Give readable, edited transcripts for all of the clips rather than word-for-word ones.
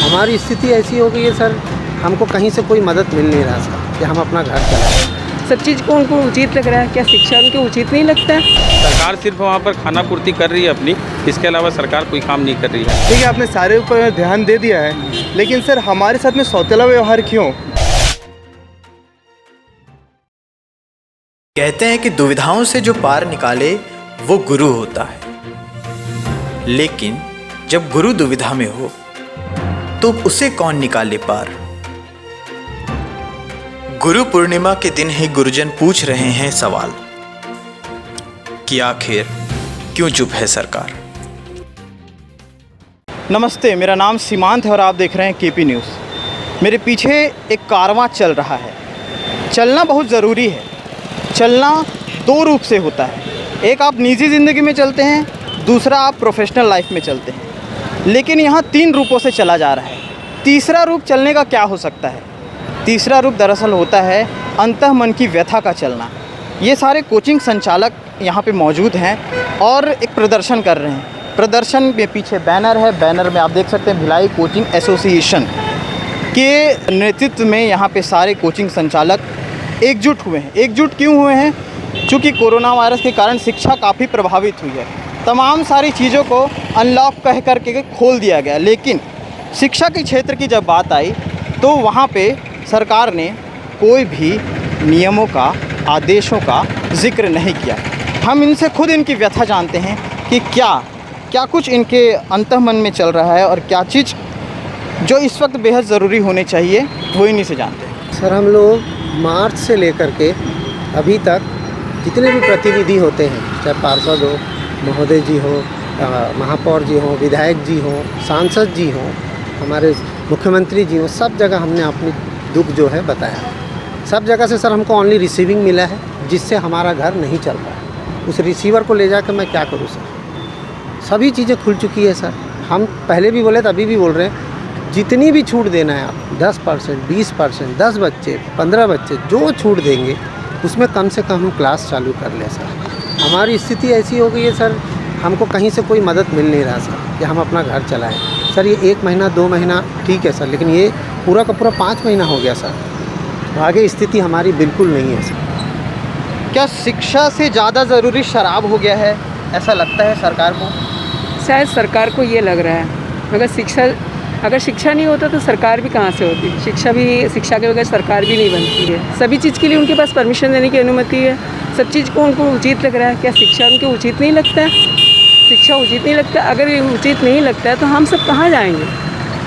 हमारी स्थिति ऐसी हो गई है सर, हमको कहीं से कोई मदद मिल नहीं रहा सर कि हम अपना घर चलाएं। सब चीज़ को उनको उचित लग रहा है, क्या शिक्षा उनको उचित नहीं लगता है? सरकार सिर्फ वहाँ पर खाना पूर्ति कर रही है अपनी, इसके अलावा सरकार कोई काम नहीं कर रही है। ठीक है, आपने सारे ऊपर ध्यान दे दिया है, लेकिन सर हमारे साथ में सौतेला व्यवहार क्यों? कहते हैं कि दुविधाओं से जो पार निकाले वो गुरु होता है, लेकिन जब गुरु दुविधा में हो तो उसे कौन निकाले पार। गुरु पूर्णिमा के दिन ही गुरुजन पूछ रहे हैं सवाल कि आखिर क्यों चुप है सरकार। नमस्ते, मेरा नाम सीमांत है और आप देख रहे हैं केपी न्यूज़। मेरे पीछे एक कारवां चल रहा है। चलना बहुत ज़रूरी है। चलना दो रूप से होता है, एक आप निजी ज़िंदगी में चलते हैं, दूसरा आप प्रोफेशनल लाइफ में चलते हैं। लेकिन यहाँ तीन रूपों से चला जा रहा है। तीसरा रूप चलने का क्या हो सकता है? तीसरा रूप दरअसल होता है अंतः मन की व्यथा का चलना। ये सारे कोचिंग संचालक यहाँ पे मौजूद हैं और एक प्रदर्शन कर रहे हैं। प्रदर्शन में पीछे बैनर है, बैनर में आप देख सकते हैं भिलाई कोचिंग एसोसिएशन के नेतृत्व में यहाँ पे सारे कोचिंग संचालक एकजुट हुए हैं। एकजुट क्यों हुए हैं? चूँकि कोरोना वायरस के कारण शिक्षा काफ़ी प्रभावित हुई है। तमाम सारी चीज़ों को अनलॉक कह करके खोल दिया गया, लेकिन शिक्षा के क्षेत्र की जब बात आई तो वहाँ पे सरकार ने कोई भी नियमों का, आदेशों का जिक्र नहीं किया। हम इनसे खुद इनकी व्यथा जानते हैं कि क्या कुछ इनके अंतःमन में चल रहा है और क्या चीज़ जो इस वक्त बेहद ज़रूरी होनी चाहिए वो इन्हीं से जानते हैं। सर हम लोग मार्च से लेकर के अभी तक जितने भी प्रतिनिधि होते हैं, चाहे पार्षद हो, महोदय जी हो, महापौर जी हो, विधायक जी हो, सांसद जी हो, हमारे मुख्यमंत्री जी हो, सब जगह हमने अपनी दुख जो है बताया। सब जगह से सर हमको ओनली रिसीविंग मिला है, जिससे हमारा घर नहीं चल रहा है। उस रिसीवर को ले जाकर मैं क्या करूँ सर? सभी चीज़ें खुल चुकी है सर। हम पहले भी बोले, अभी भी बोल रहे हैं, जितनी भी छूट देना है आप 10%, 20%, 10 बच्चे, 15 बच्चे, जो छूट देंगे उसमें कम से कम हम क्लास चालू कर लें सर। हमारी स्थिति ऐसी हो गई है सर, हमको कहीं से कोई मदद मिल नहीं रहा सर कि हम अपना घर चलाएं। सर ये 1 महीना 2 महीना ठीक है सर, लेकिन ये पूरा का पूरा 5 महीना हो गया सर। आगे स्थिति हमारी बिल्कुल नहीं है सर। क्या शिक्षा से ज़्यादा ज़रूरी शराब हो गया है, ऐसा लगता है सरकार को? शायद सरकार को ये लग रहा है, अगर शिक्षा नहीं होता तो सरकार भी कहाँ से होती। शिक्षा के बगैर सरकार भी नहीं बनती है। सभी चीज़ के लिए उनके पास परमिशन देने की अनुमति है। सब चीज़ को उनको उचित लग रहा है, क्या शिक्षा उनको उचित नहीं लगता है? शिक्षा उचित नहीं लगता। अगर ये उचित नहीं लगता है तो हम सब कहाँ जाएंगे?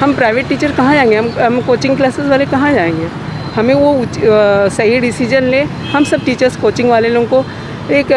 हम प्राइवेट टीचर कहाँ जाएंगे? हम कोचिंग क्लासेस वाले कहाँ जाएंगे? हमें वो सही डिसीजन ले। हम सब टीचर्स कोचिंग वाले लोगों को एक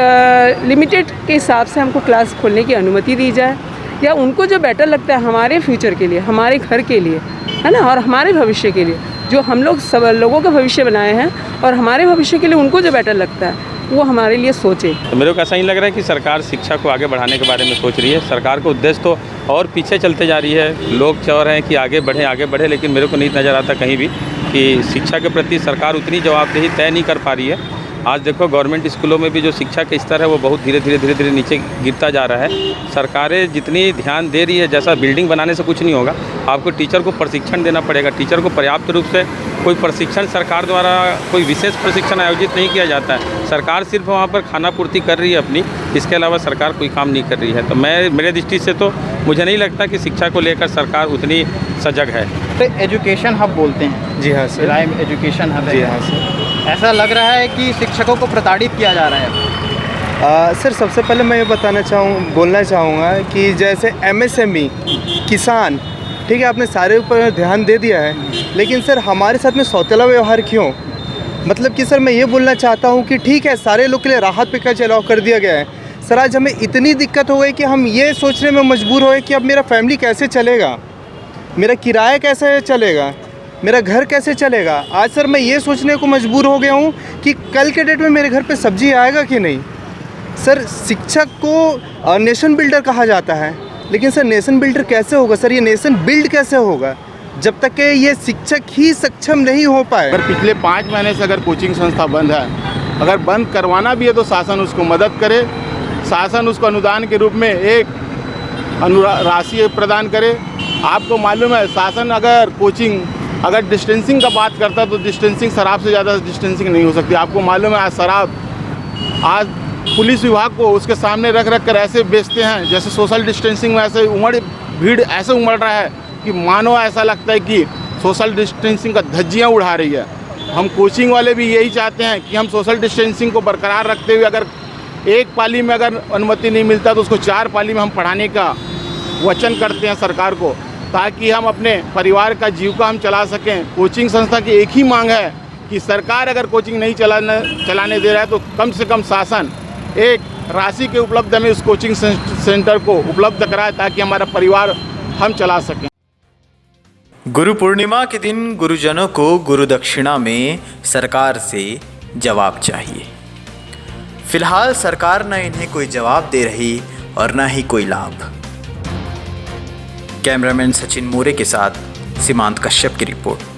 लिमिटेड के हिसाब से हमको क्लास खोलने की अनुमति दी जाए, या उनको जो बेटर लगता है हमारे फ्यूचर के लिए, हमारे घर के लिए, है ना, और हमारे भविष्य के लिए, जो हम लोग सब लोगों का भविष्य बनाए हैं, और हमारे भविष्य के लिए उनको जो बेटर लगता है वो हमारे लिए सोचे। तो मेरे को ऐसा ही लग रहा है कि सरकार शिक्षा को आगे बढ़ाने के बारे में सोच रही है। सरकार का उद्देश्य तो और पीछे चलते जा रही है। लोग चाह रहे हैं कि आगे बढ़े, लेकिन मेरे को नहीं नज़र आता कहीं भी कि शिक्षा के प्रति सरकार उतनी जवाबदेही तय नहीं कर पा रही है। आज देखो गवर्नमेंट स्कूलों में भी जो शिक्षा का स्तर है वो बहुत धीरे धीरे नीचे गिरता जा रहा है। सरकारें जितनी ध्यान दे रही है, जैसा बिल्डिंग बनाने से कुछ नहीं होगा, आपको टीचर को प्रशिक्षण देना पड़ेगा। टीचर को पर्याप्त रूप से कोई प्रशिक्षण सरकार द्वारा कोई विशेष प्रशिक्षण आयोजित नहीं किया जाता है। सरकार सिर्फ वहाँ पर खाना पूर्ति कर रही है अपनी, इसके अलावा सरकार कोई काम नहीं कर रही है। तो मेरे दृष्टि से तो मुझे नहीं लगता कि शिक्षा को लेकर सरकार उतनी सजग है। तो एजुकेशन हब बोलते हैं। जी हाँ सर। भिलाई एजुकेशन हब है। जी हाँ सर। ऐसा लग रहा है कि शिक्षकों को प्रताड़ित किया जा रहा है। सर सबसे पहले मैं ये बोलना चाहूँगा कि जैसे MSME किसान, ठीक है, आपने सारे ऊपर ध्यान दे दिया है, लेकिन सर हमारे साथ में सौतेला व्यवहार क्यों? मतलब कि सर मैं ये बोलना चाहता हूँ कि ठीक है, सारे लोग के लिए राहत पे का चलाव कर दिया गया है। सर आज हमें इतनी दिक्कत हो गई कि हम ये सोचने में मजबूर हो गए कि अब मेरा फैमिली कैसे चलेगा, मेरा किराया कैसे चलेगा, मेरा घर कैसे चलेगा। आज सर मैं ये सोचने को मजबूर हो गया हूँ कि कल के डेट में मेरे घर पे सब्जी आएगा कि नहीं। सर शिक्षक को नेशन बिल्डर कहा जाता है, लेकिन सर नेशन बिल्डर कैसे होगा सर? ये नेशन बिल्ड कैसे होगा जब तक कि ये शिक्षक ही सक्षम नहीं हो पाए? अगर पिछले 5 महीने से अगर कोचिंग संस्था बंद है, अगर बंद करवाना भी है तो शासन उसको मदद करे। शासन उसको अनुदान के रूप में एक राशि प्रदान करे। आपको मालूम है शासन अगर कोचिंग अगर डिस्टेंसिंग का बात करता है तो डिस्टेंसिंग शराब से ज़्यादा डिस्टेंसिंग नहीं हो सकती। आपको मालूम है आज शराब आज पुलिस विभाग को उसके सामने रख कर ऐसे बेचते हैं जैसे सोशल डिस्टेंसिंग में ऐसे भीड़ ऐसे उमड़ रहा है कि मानो ऐसा लगता है कि सोशल डिस्टेंसिंग का धज्जियाँ उड़ा रही है। हम कोचिंग वाले भी यही चाहते हैं कि हम सोशल डिस्टेंसिंग को बरकरार रखते हुए अगर एक पाली में अगर अनुमति नहीं मिलता तो उसको 4 पाली में हम पढ़ाने का वचन करते हैं सरकार को, ताकि हम अपने परिवार का जीविका हम चला सकें। कोचिंग संस्था की एक ही मांग है कि सरकार अगर कोचिंग नहीं चलाने दे रहा है तो कम से कम शासन एक राशि के उपलब्ध में उस कोचिंग सेंटर को उपलब्ध कराए ताकि हमारा परिवार हम चला सकें। गुरु पूर्णिमा के दिन गुरुजनों को गुरु दक्षिणा में सरकार से जवाब चाहिए। फिलहाल सरकार न इन्हें कोई जवाब दे रही और न ही कोई लाभ। कैमरामैन सचिन मोरे के साथ सीमांत कश्यप की रिपोर्ट।